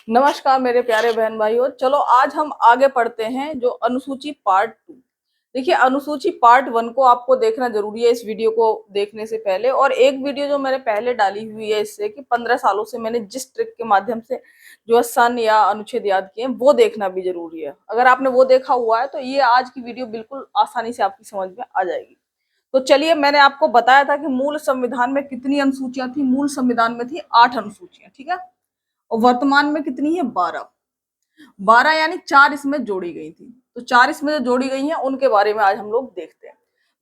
नमस्कार मेरे प्यारे बहन भाइयों। चलो आज हम आगे पढ़ते हैं जो अनुसूची पार्ट 2। देखिए, अनुसूची पार्ट 1 को आपको देखना जरूरी है इस वीडियो को देखने से पहले। और एक वीडियो जो मैंने पहले डाली हुई है इससे कि 15 सालों से मैंने जिस ट्रिक के माध्यम से जो है सन या अनुच्छेद याद किए वो देखना भी जरूरी है। अगर आपने वो देखा हुआ है तो ये आज की वीडियो बिल्कुल आसानी से आपकी समझ में आ जाएगी। तो चलिए, मैंने आपको बताया था कि मूल संविधान में कितनी अनुसूचियां थी। मूल संविधान में थी 8 अनुसूचियां, ठीक है। और वर्तमान में कितनी है? 12। 12 यानी 4 इसमें जोड़ी गई थी। तो 4 इसमें जो जोड़ी गई हैं उनके बारे में आज हम लोग देखते हैं।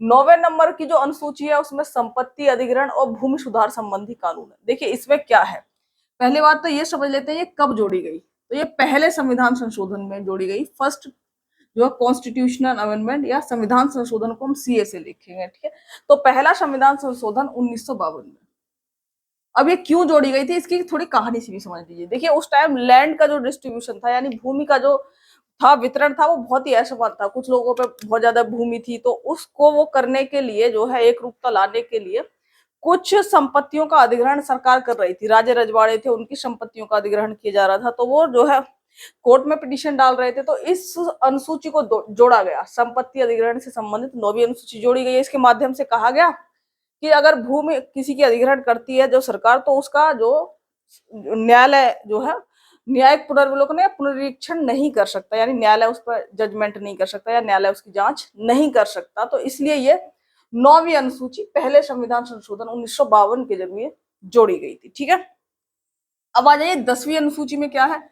9वें नंबर की जो अनुसूची है उसमें संपत्ति अधिग्रहण और भूमि सुधार संबंधी कानून है। देखिए इसमें क्या है, पहली बात तो ये समझ लेते हैं ये कब जोड़ी गई। तो ये पहले संविधान संशोधन में जोड़ी गई। फर्स्ट जो है कॉन्स्टिट्यूशनल अमेंडमेंट या संविधान संशोधन को हम सीए से लिखेंगे, ठीक है। तो पहला संविधान संशोधन 1952 में। अब ये क्यों जोड़ी गई थी इसकी थोड़ी कहानी सी भी समझ लीजिए। देखिए उस टाइम लैंड का जो डिस्ट्रीब्यूशन था यानी भूमि का जो था वितरण था वो बहुत ही असमान था। कुछ लोगों पे बहुत ज्यादा भूमि थी, तो उसको वो करने के लिए जो है एक रूपता लाने के लिए कुछ संपत्तियों का अधिग्रहण सरकार कर रही थी। राजे रजवाड़े थे, उनकी संपत्तियों का अधिग्रहण किया जा रहा था। तो वो जो है कोर्ट में पिटीशन डाल रहे थे। तो इस अनुसूची को जोड़ा गया, संपत्ति अधिग्रहण से संबंधित 9वीं अनुसूची जोड़ी गई है। इसके माध्यम से कहा गया कि अगर भूमि किसी की अधिग्रहण करती है जो सरकार, तो उसका जो न्यायालय जो है न्यायिक पुनर्विलोकन या पुनरीक्षण नहीं कर सकता, यानी न्यायालय उस पर जजमेंट नहीं कर सकता या न्यायालय उसकी जांच नहीं कर सकता। तो इसलिए ये 9वीं अनुसूची पहले संविधान संशोधन 1952 के जरिए जोड़ी गई थी, ठीक है। अब आ जाइए 10वीं अनुसूची में क्या है,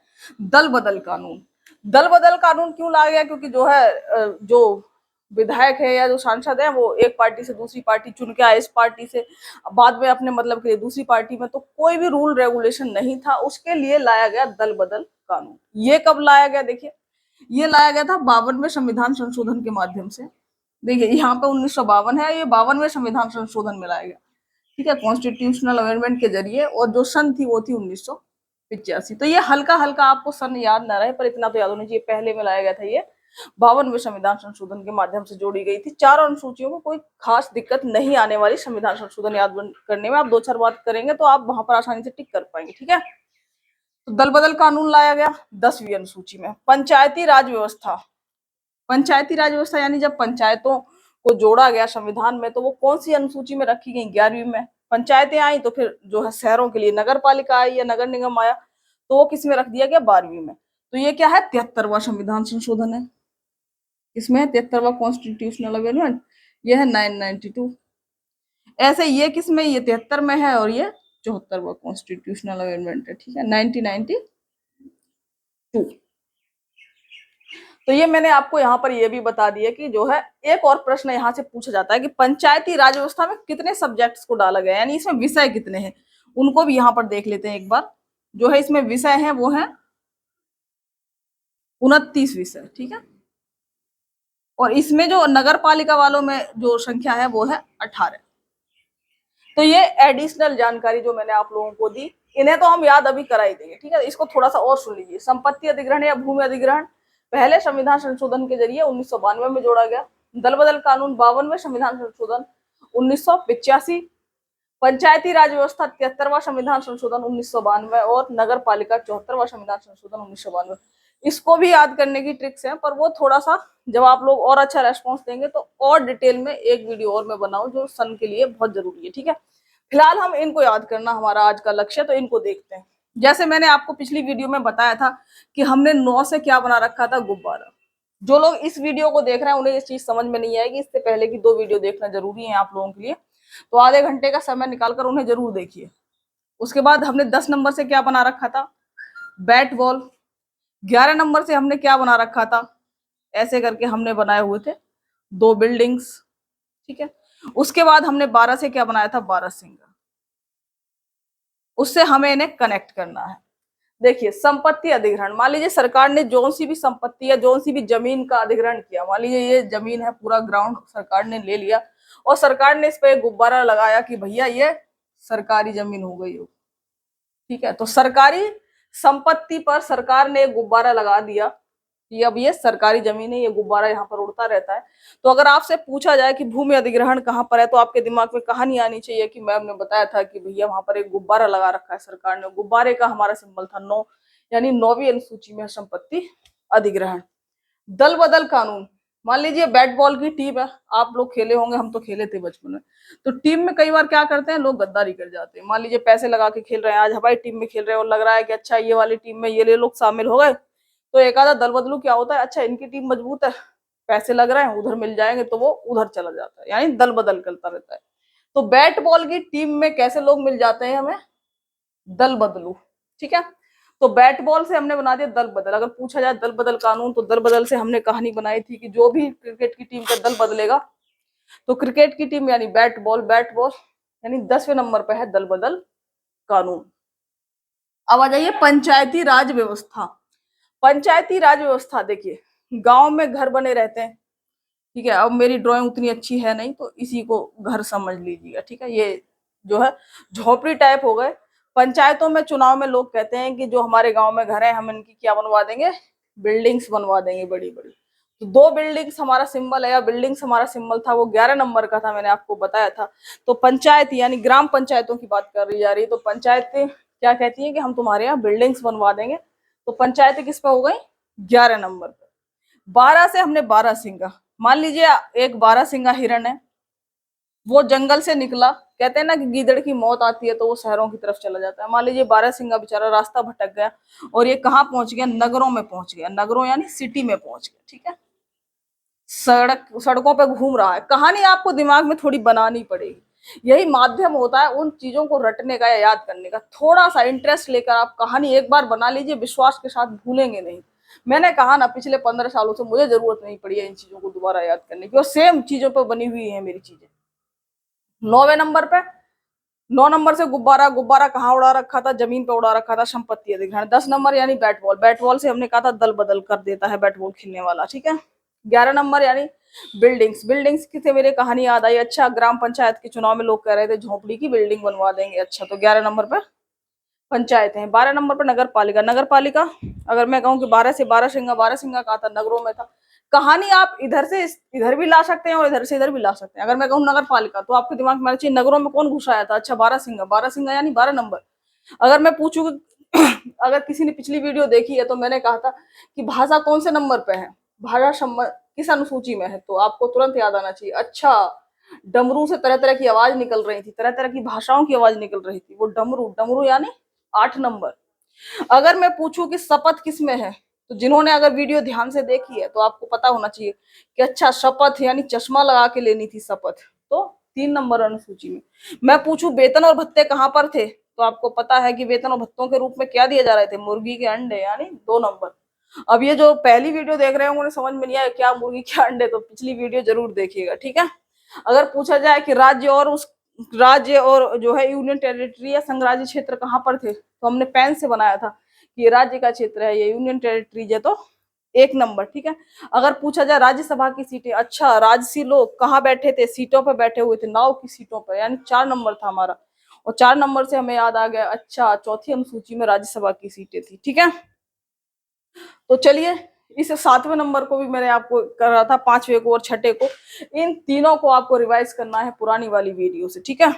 दल बदल कानून। दल बदल कानून क्यों लाया गया? क्योंकि जो है जो विधायक है या जो सांसद है वो एक पार्टी से दूसरी पार्टी चुन के आए, इस पार्टी से बाद में अपने मतलब के लिए दूसरी पार्टी में, तो कोई भी रूल रेगुलेशन नहीं था, उसके लिए लाया गया दल बदल कानून। ये कब लाया गया? देखिए ये लाया गया था 52वें संविधान संशोधन के माध्यम से। देखिए यहाँ पे 1952 है, ये 52वें संविधान संशोधन में लाया गया, ठीक है, कॉन्स्टिट्यूशनल अमेंडमेंट के जरिए। और जो सन थी वो थी 1985। तो ये हल्का हल्का आपको सन याद ना रहे पर इतना तो याद होना चाहिए, पहले में लाया गया था ये 52वें संविधान संशोधन के माध्यम से जोड़ी गई थी। चारों अनुसूचियों को कोई खास दिक्कत नहीं आने वाली संविधान संशोधन याद करने में। आप 2-4 बात करेंगे तो आप वहां पर आसानी से टिक कर पाएंगे, ठीक है। तो दल बदल कानून लाया गया 10वीं अनुसूची में। पंचायती राज व्यवस्था। पंचायती राज व्यवस्था यानी जब पंचायतों को जोड़ा गया संविधान में, तो वो कौन सी अनुसूची में रखी गई? 11वीं में। पंचायतें आई तो फिर जो है शहरों के लिए नगर पालिका आई या नगर निगम आया, तो वो किस में रख दिया गया? 12वीं में। तो ये क्या है? 73वां संविधान संशोधन है। इसमें 73वां कॉन्स्टिट्यूशनल अमेंडमेंट, ये है 992। ऐसे ये किस में? ये 73 में है और ये 74वां कॉन्स्टिट्यूशनल अमेंडमेंट है, ठीक है, 1992। तो ये मैंने आपको यहाँ पर ये भी बता दिया कि जो है एक और प्रश्न यहाँ से पूछा जाता है कि पंचायती राज व्यवस्था में कितने सब्जेक्ट्स को डाला गया, यानी इसमें विषय कितने हैं, उनको भी यहाँ पर देख लेते हैं एक बार। जो है इसमें विषय है वो है 29 विषय, ठीक है। और इसमें जो नगर पालिका वालों में जो संख्या है वो है 18। तो ये एडिशनल जानकारी जो मैंने आप लोगों को दी, इन्हें तो हम याद अभी करा ही देंगे, ठीक है। इसको थोड़ा सा और सुन लीजिए। संपत्ति अधिग्रहण या भूमि अधिग्रहण पहले संविधान संशोधन के जरिए 1992 में जोड़ा गया। दल बदल कानून 52वें संविधान संशोधन 1985। पंचायती राज व्यवस्था 73वां संविधान संशोधन 1992 और नगर पालिका 74वां संविधान संशोधन 1992। इसको भी याद करने की ट्रिक्स हैं, पर वो थोड़ा सा जब आप लोग और अच्छा रेस्पॉन्स देंगे तो और डिटेल में एक वीडियो और मैं बनाऊं जो सन के लिए बहुत जरूरी है, ठीक है। फिलहाल हम इनको याद करना हमारा आज का लक्ष्य है, तो इनको देखते हैं। जैसे मैंने आपको पिछली वीडियो में बताया था कि हमने 9 से क्या बना रखा था? गुब्बारा। जो लोग इस वीडियो को देख रहे हैं उन्हें ये चीज समझ में नहीं आएगी, इससे पहले की 2 वीडियो देखना जरूरी है आप लोगों के लिए। तो आधे घंटे का समय निकालकर उन्हें जरूर देखिए। उसके बाद हमने 10 नंबर से क्या बना रखा था? Bat ball. 11 नंबर से हमने क्या बना रखा था? ऐसे करके हमने बनाए हुए थे 2 बिल्डिंग्स, ठीक है। उसके बाद हमने 12 से क्या बनाया था? 12 सिंगर। उससे हमें इन्हें कनेक्ट करना है। देखिए संपत्ति अधिग्रहण, मान लीजिए सरकार ने जो सी भी संपत्ति या जो सी भी जमीन का अधिग्रहण किया। मान लीजिए ये जमीन है, पूरा ग्राउंड सरकार ने ले लिया और सरकार ने इस पे गुब्बारा लगाया कि भैया ये सरकारी जमीन हो गई हो, ठीक है। तो सरकारी संपत्ति पर सरकार ने गुब्बारा लगा दिया कि अब ये सरकारी जमीन है, ये गुब्बारा यहाँ पर उड़ता रहता है। तो अगर आपसे पूछा जाए कि भूमि अधिग्रहण कहाँ पर है, तो आपके दिमाग में कहानी आनी चाहिए कि मैम ने बताया था कि भैया वहां पर एक गुब्बारा लगा रखा है सरकार ने। गुब्बारे का हमारा सिंबल था 9, यानी 9वीं अनुसूची में है संपत्ति अधिग्रहण। दल बदल कानून, मान लीजिए बैट बॉल की टीम है, आप लोग खेले होंगे, हम तो खेले थे बचपन में। तो टीम में कई बार क्या करते हैं लोग, गद्दारी कर जाते हैं। मान लीजिए पैसे लगा के खेल रहे हैं, आज हमारी टीम में खेल रहे हैं और लग रहा है कि अच्छा ये वाली टीम में ये लोग शामिल हो गए, तो एक आधा दल बदलू क्या होता है, अच्छा इनकी टीम मजबूत है, पैसे लग रहे हैं उधर मिल जाएंगे, तो वो उधर चला जाता है, यानी दल बदल करता रहता है। तो बैट बॉल की टीम में कैसे लोग मिल जाते हैं हमें, दल बदलू। ठीक है, तो बैट बॉल से हमने बना दिया दल बदल। अगर पूछा जाए दल बदल कानून, तो दल बदल से हमने कहानी बनाई थी कि जो भी क्रिकेट की टीम का दल बदलेगा, तो क्रिकेट की टीम यानी बैट बॉल, बैट बॉल यानी 10वें नंबर पे है दल बदल कानून। अब आ जाइए पंचायती राज व्यवस्था। पंचायती राज व्यवस्था देखिए, गांव में घर बने रहते हैं, ठीक है। अब मेरी ड्राइंग उतनी अच्छी है नहीं, तो इसी को घर समझ लीजिएगा, ठीक है। ये जो है झोपड़ी टाइप हो गए। पंचायतों में चुनाव में लोग कहते हैं कि जो हमारे गांव में घर है, हम इनकी क्या बनवा देंगे, बिल्डिंग्स बनवा देंगे बड़ी बड़ी। तो 2 बिल्डिंग्स हमारा सिंबल है, या बिल्डिंग्स हमारा सिंबल था, वो 11 नंबर का था, मैंने आपको बताया था। तो पंचायत यानी ग्राम पंचायतों की बात कर रही जा रही है, तो पंचायत क्या कहती है कि हम तुम्हारे यहाँ बिल्डिंग्स बनवा देंगे। तो पंचायत किस पे हो गई, 11 नंबर पे। 12 से हमने 12 सिंगा, मान लीजिए एक 12 सिंगा हिरण है, वो जंगल से निकला, कहते हैं ना कि गीदड़ की मौत आती है तो वो शहरों की तरफ चला जाता है। मान लीजिए 12 सिंगा बेचारा रास्ता भटक गया और ये कहाँ पहुंच गया, नगरों में पहुंच गया, नगरों यानी सिटी में पहुंच गया, ठीक है। सड़कों पे घूम रहा है। कहानी आपको दिमाग में थोड़ी बनानी पड़ेगी, यही माध्यम होता है उन चीजों को रटने का या याद करने का। थोड़ा सा इंटरेस्ट लेकर आप कहानी एक बार बना लीजिए, विश्वास के साथ भूलेंगे नहीं। मैंने कहा ना, पिछले 15 सालों से मुझे जरूरत नहीं पड़ी है इन चीजों को दोबारा याद करने की, और सेम चीजों पर बनी हुई है मेरी चीजें। 9वें नंबर पे, 9 नंबर से गुब्बारा, गुब्बारा कहाँ उड़ा रखा था, जमीन पे उड़ा रखा था, संपत्ति अधिग्रहण। 10 नंबर यानी बैट बॉल, बैट बॉल से हमने कहा था दल बदल कर देता है बैट बॉल खेलने वाला, ठीक है। 11 नंबर यानी बिल्डिंग्स, बिल्डिंग्स की से मेरी कहानी याद आई, अच्छा ग्राम पंचायत के चुनाव में लोग कह रहे थे झोपड़ी की बिल्डिंग बनवा देंगे, अच्छा तो 11 नंबर पे पंचायत है। 12 नंबर पर नगर पालिका, नगर पालिका अगर मैं कहूँ कि 12 से 12 सिंगा, 12 सिंगा कहा था, नगरों में था। कहानी आप इधर से इधर भी ला सकते हैं और इधर से इधर भी ला सकते हैं। अगर मैं कहूँ नगर पालिका, तो आपके दिमाग में आना चाहिए नगरों में कौन घुस आया था, अच्छा 12 सिंगा, 12 सिंगा यानी 12 नंबर। अगर मैं पूछूं अगर किसी ने पिछली वीडियो देखी है, तो मैंने कहा था कि भाषा कौन से नंबर पे है, भाषा किस अनुसूची में है, तो आपको तुरंत याद आना चाहिए, अच्छा डमरू से तरह तरह की आवाज निकल रही थी, तरह तरह की भाषाओं की आवाज निकल रही थी, वो डमरू, डमरू यानी 8 नंबर। अगर मैं पूछूं कि शपथ किस में है, तो जिन्होंने अगर वीडियो ध्यान से देखी है तो आपको पता होना चाहिए कि अच्छा शपथ यानी चश्मा लगा के लेनी थी शपथ, तो 3 नंबर अनुसूची में। मैं पूछूं वेतन और भत्ते कहां पर थे, तो आपको पता है कि वेतन और भत्तों के रूप में क्या दिए जा रहे थे, मुर्गी के अंडे, यानी 2 नंबर। अब ये जो पहली वीडियो देख रहे होंगे उन्हें समझ में नहीं आया क्या मुर्गी के अंडे, तो पिछली वीडियो जरूर देखिएगा, ठीक है। अगर पूछा जाए कि राज्य और जो है यूनियन टेरिटरी या संघराज्य क्षेत्र कहाँ पर थे, तो हमने पेन से बनाया था कि ये राज्य का क्षेत्र है, ये यूनियन टेरिटरी है, तो 1 नंबर, ठीक है। अगर पूछा जाए राज्यसभा की सीटें, अच्छा राजसी लोग कहाँ बैठे थे, सीटों पर बैठे हुए थे, नाव की सीटों पर, यानी 4 नंबर था हमारा। और 4 नंबर से हमें याद आ गया, अच्छा चौथी अनुसूची में राज्यसभा की सीटें थी, ठीक है। तो चलिए, इस 7वें नंबर को भी मैंने आपको कर रहा था, 5वें को और 6ठे को, इन तीनों को आपको रिवाइज करना है पुरानी वाली वीडियो से, ठीक है।